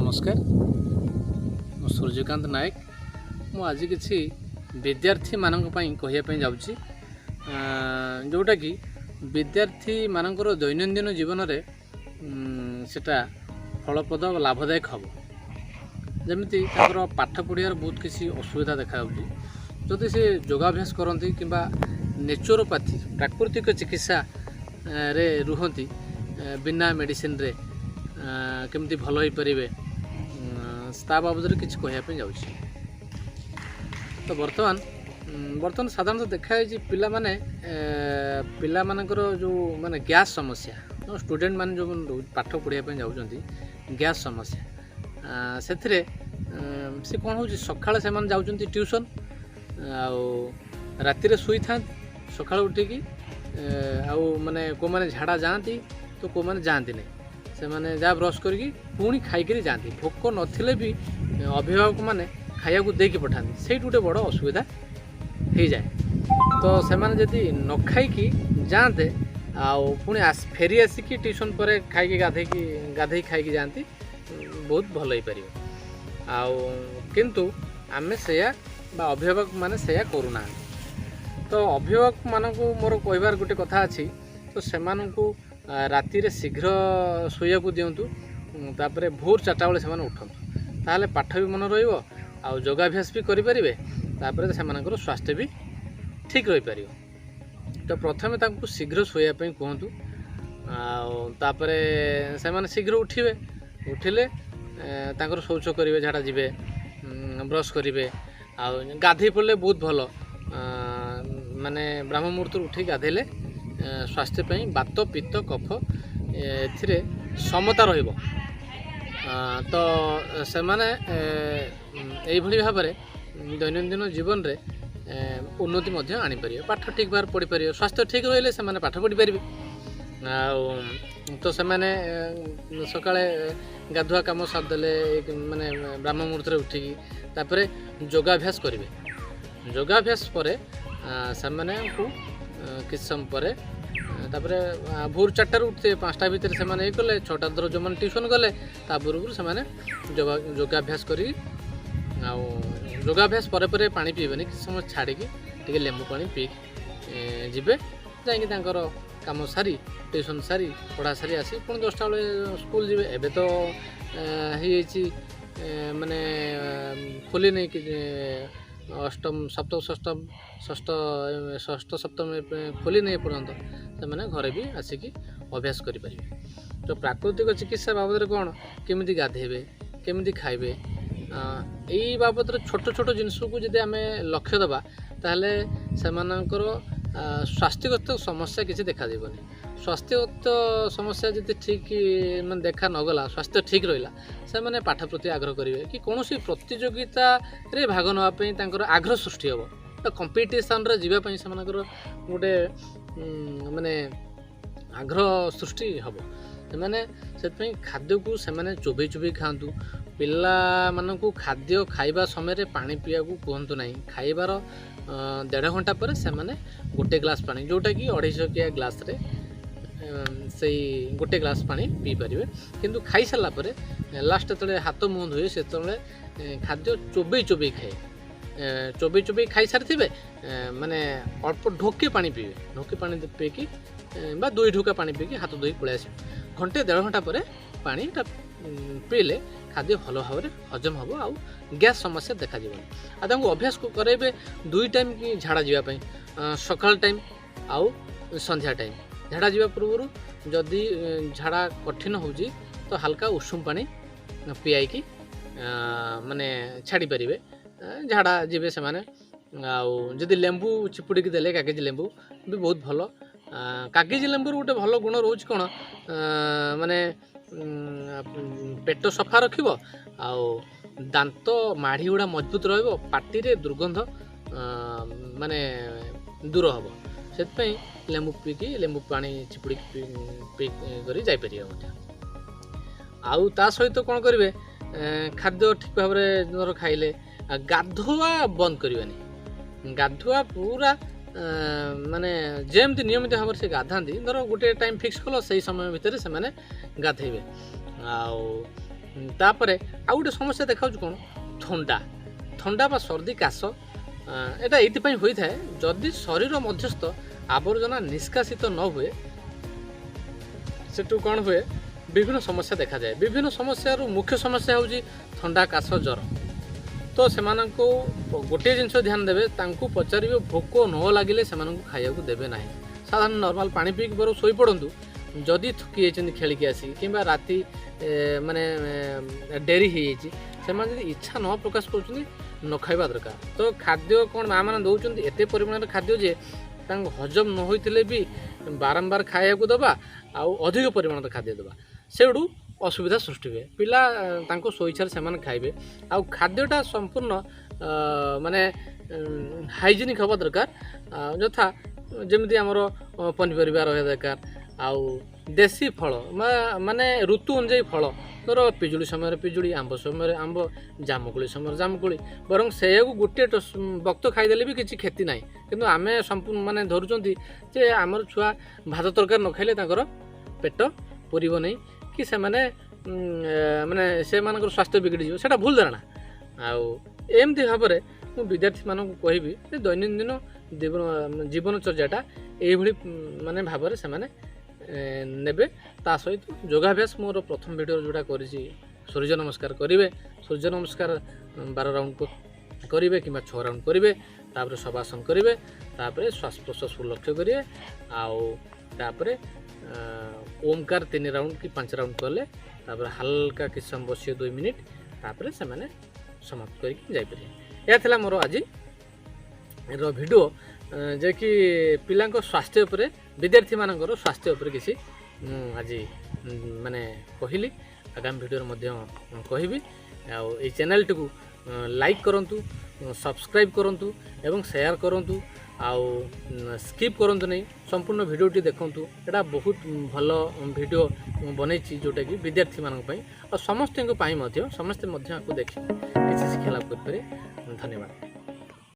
नमस्कार मु सूर्यकांत नायक मु आज किसी विद्यार्थी मानक कहवाई जाऊँगी जोटा कि विद्यार्थी मानकर दैनंदिन जीवन में सेटा फलप्रद और लाभदायक हम जमी पाठ पढ़ार बहुत किसी असुविधा देखा जदि से योगाभ्यास करती कि नेचुरोपैथी प्राकृतिक चिकित्सा रे रुहती बिना मेडिसिन रे केमती भल हो पारे ता बाबद किसी कहवाई जाऊँ। तो बर्तमान साधारणतः देखाई पिला माने पिला मानकर जो माने गैस समस्या स्टूडेंट माने जो पाठ पढ़ाई जाऊँगी गैस समस्या से कौन हो सकाଳେ से जाऊँगी ट्यूशन राति शुई था सका उठिकी आउ माने को माने झाड़ा जाती तो को माने जाती नहीं से माने जहाँ ब्रश करके पुणी खाई जाती भोक नथिले भी अभिभावक माने खाया को देकी पठाती से गोटे बड़ असुविधा हो जाए। तो से माने जदि न खाई जाते आउ पुणी फेरी आसिकी ट्यूशन पर खाई गाधे खाई जाती बहुत भल हो पार आउ किंतु आमे सेया बा अभिभावक माने सेया करूना। तो अभिभावक मानक मोर कहबार गोटे कथा अच्छी तो से राति रे शीघ्र शोया को दिंतु तापर भोर 4टा बेले से उठतु ताहले पाठ भी मन रहिबो आउ योगाभ्यास भी करें तापर से स्वास्थ्य भी ठीक रही पार। तो प्रथमे तांको शीघ्र शोया कहतु तापर से शीघ्र उठिबे उठिले तांकर शौच करेंगे झाड़ा जीवे ब्रश करेंगे आ गाधे पड़े बहुत भल माने ब्राह्म मुहूर्त उठी गाधेले स्वास्थ्य बात पित्त कफ ए समता रहिबो। तो से माने एभली भाव दैनंदिन जीवन रे उन्नति मध्य आनी पारिबे पाठ ठीक भाव पढ़ी पारिबे स्वास्थ्य ठीक रहिले से माने पाठ पढ़ी पारिबे। तो से माने सकाळे गाधुआ काम सारदेले माने ब्राह्म मुहूर्त उठिकी तापर योगाभ्यास करेंगे योगाभ्यास पर से किस समय पर तापर भोर 4टार उठते 5टा भितर से ये कले 6टा दर जो मैंने ट्यूशन गले पूर्व से योगाभ्यास कर योगाभ्यास पर पानी पीबे किसी समय छाड़ी टे लेंबू पानी पी जीवे जा काम सारी ट्यूशन सारी पढ़ा सारी आसी पुणी 10टा बेले स्कूल जीवे। एबे तो माने खोली नहीं कि अष्टम सप्तम षष्ठ सप्तम खोली नहीं पर्यंत से मैंने घरे भी आसिकी अभ्यास करें। तो प्राकृतिक चिकित्सा बाबद कौन केमी गाधेबे केमी खाइबे यही बाबद छोट छोट जिनस को जब आम लक्ष्य देवा ताहले सेमानकर स्वास्थ्यगत समस्या किसी देखा देबनी। स्वास्थ्यगत समस्या जब ठीक मैं देखा नगला स्वास्थ्य ठीक रहा से मैंने पाठ प्रति आग्रह करेंगे कि कौन सी प्रतियोगिता रे भाग नापी आग्रह सृष्टि हम तो कंपिटिशन रे जीवाई से गोटे माने आग्रह सृष्टि हम से खाद्य को से चोबई चोबई खातु पिला मानू खाद्य खाइबा समय पानी पीवा को कहतु ना खाइबार 1.5 घंटा पर से गोटे ग्लास पानी जोटा कि 250 ग्लास रे से गोटे ग्लास पानी पी पारे किंतु खाई सारा पर लास्ट जो हाथ मुँह धोए से खाद्य चोबई चोबई खाए चोबई चोबई खाई सारी माने अल्प ढोके पानी पीबे ढोके पानी पीकी 2 ढोका पानी पीकी हाथ धोई पलि आस घंटे 1.5 घंटा पर पानी पीले खाद्य भल भाव हजम हम आउ गैस समस्या देखा आ अभ्यास को करेबे 2 टाइम कि झाड़ा जावाई सकाल टाइम आउ संध्या टाइम झाड़ा जावा पूर्व जदि झाड़ा कठिन होउजी तो हल्का उषुम पानी पियाई की माने छाड़ी पारिबे झाड़ा जीवे से माने जदि लेंबू चिपुड़ी देले कागज लेंबू भी बहुत भल कागज लेंबू गोटे भल गुण रोच कौन माने पेट सफा रखिबो आउ दांत माढ़ी गुड़ा मजबूत रहिबो पाटी रे दुर्गंध माने दूर हम से लेंबू पीकी लेंबू पानी चिपुड़ी पी कर जापर आउ ता सहित कौन करेंगे खाद्य ठीक भाव में खाइले गाधुआ बंद करवानी गाधुआ पूरा माने जेमती नियमित भाव से गाधाती धर गोटे टाइम फिक्स कल से समय भितर से गाधेबे तापर आउ गोटे समस्या देखा कौन थंडा थंडा बा सर्दी काश एटा ये होता है जदि शरीर मध्यस्थ आवर्जना निष्कासित न हुए सेटू कौन हुए विभिन्न समस्या देखा जाए। विभिन्न समस्या मुख्य समस्या हूँ थंडा काश ज्वर। तो से गोटे जिनस ध्यान देवे पचारे भोक न लगे से खाया देवे ना। साधारण नॉर्मल पानी पी बर शोई पड़ू जदि थकी जाइए खेलिकी आसी कि राति माने डेरी हो इच्छा न प्रकाश कर न खाइबा दरकार। तो खाद्य कौन माँ मैंने दौरान एत परिमाण खाद्य जे हजम न होते भी बारंबार खाया दबा अधिक परिमाण खाद्य दबा सेडू असुविधा सृष्टि हुए। पिला स्वेच्छार से खाइबे आ खाद्यटा संपूर्ण माने हाइजेनिक हवा दरकार यथा जमी आमर पनीपरिया रहा दरकार आउ देसी फल माने ऋतु अनुजाई फल धर पिजुड़ी समय पिजुड़ी आंब समय आंब जामुकोली समय जामुकोली बरं से गोटे वक्त खाईदे भी किसी क्षति ना कि आम संपूर्ण माने धरुंच जे आमर छुआ भात तरकारी न खाइले पेट पूरब नहीं कि से माने से स्वास्थ्य बिगड़ी से भूल धारणा। आमती भाव में विद्यार्थी मानक कहि दैनंदिन जीवनचर्याटा ये माने भाव से नेबे। ता सहित योगाभ्यास मोर प्रथम वीडियो जोटा करी सूर्य नमस्कार करेंगे। सूर्य नमस्कार 12 राउंड करेंगे कि 6 राउंड करेंगे। तापर शवासन करेंगे तापर श्वास प्रश्वास को लक्ष्य करेंगे आउे ओमकार 3 राउंड कि 5 राउंड कले तापर हल्का किस समय बसिए 2 मिनिट तापर से माने समाप्त करके जापर। यह थिला मोर आज वीडियो जे कि पिला स्वास्थ्य उपरे विद्यार्थी मानकर स्वास्थ्य उपरे किसी आज माने कहली। आगामी वीडियो कहबी आ चैनल टी लाइक करंतु सब्सक्राइब करंतु एवं शेयर करंतु आउ स्किप करंतु नहीं संपूर्ण वीडियो टी देखंतु। एटा बहुत भल वीडियो बनई जोटा कि विद्यार्थी मानक पई और समस्त को पई मध्य समस्त मध्य को देखि किसी शिक्षा लाभ कर पारे। धन्यवाद।